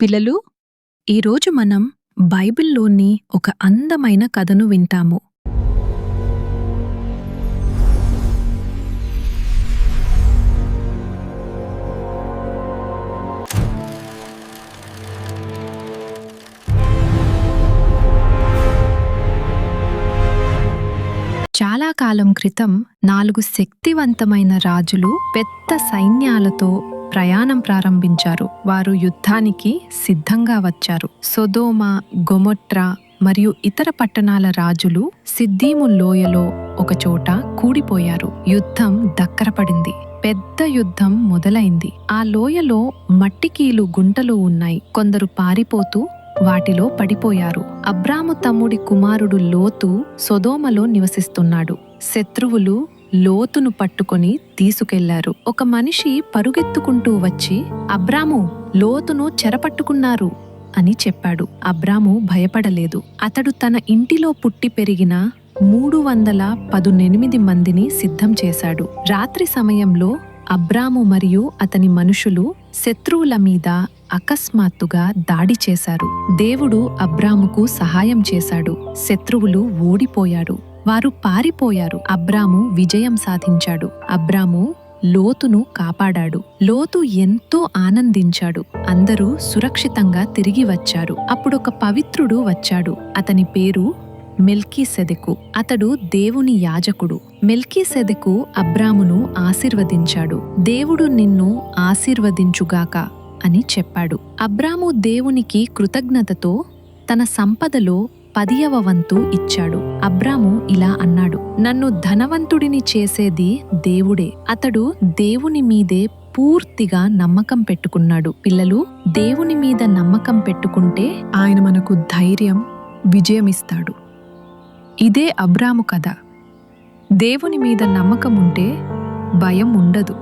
పిల్లలు, ఈరోజు మనం బైబిల్లోని ఒక అందమైన కథను వింటాము. చాలా కాలం క్రితం 4 శక్తివంతమైన రాజులు పెద్ద సైన్యాలతో ప్రయాణం ప్రారంభించారు. వారు యుద్ధానికి సిద్ధంగా వచ్చారు. సొదొమ, గొమొర్రా మరియు ఇతర పట్టణాల రాజులు సిద్దీము లోయలో ఒకచోట కూడిపోయారు. యుద్ధం దగ్గరపడింది. పెద్ద యుద్ధం మొదలైంది. ఆ లోయలో మట్టికీలు గుంటలు ఉన్నాయి. కొందరు పారిపోతూ వాటిలో పడిపోయారు. అబ్రాము తమ్ముడి కుమారుడు లోతు సొదొమలో నివసిస్తున్నాడు. శత్రువులు లోతును పట్టుకొని తీసుకెళ్లారు. ఒక మనిషి పరుగెత్తుకుంటూ వచ్చి, అబ్రాము, లోతును చెరపట్టుకున్నారు అని చెప్పాడు. అబ్రాము భయపడలేదు. అతడు తన ఇంటిలో పుట్టి పెరిగిన 318 మందిని సిద్ధం చేశాడు. రాత్రి సమయంలో అబ్రాము మరియు అతని మనుషులు శత్రువుల మీద అకస్మాత్తుగా దాడి చేశారు. దేవుడు అబ్రాముకు సహాయం చేశాడు. శత్రువులు ఓడిపోయారు. వారు పారిపోయారు. అబ్రాము విజయం సాధించాడు. అబ్రాము లోతును కాపాడాడు. లోతు ఎంతో ఆనందించాడు. అందరూ సురక్షితంగా తిరిగి వచ్చారు. అప్పుడొక పవిత్రుడు వచ్చాడు. అతని పేరు మెల్కీసెదెకు. అతడు దేవుని యాజకుడు. మెల్కీసెదెకు అబ్రామును ఆశీర్వదించాడు. దేవుడు నిన్ను ఆశీర్వదించుగాక అని చెప్పాడు. అబ్రాము దేవునికి కృతజ్ఞతతో తన సంపదలో 10వ వంతు ఇచ్చాడు. అబ్రాము ఇలా అన్నాడు, నన్ను ధనవంతుడిని చేసేది దేవుడే. అతడు దేవుని మీదే పూర్తిగా నమ్మకం పెట్టుకున్నాడు. పిల్లలు, దేవుని మీద నమ్మకం పెట్టుకుంటే ఆయన మనకు ధైర్యం, విజయమిస్తాడు. ఇదే అబ్రాము కథ. దేవుని మీద నమ్మకం ఉంటే భయం ఉండదు.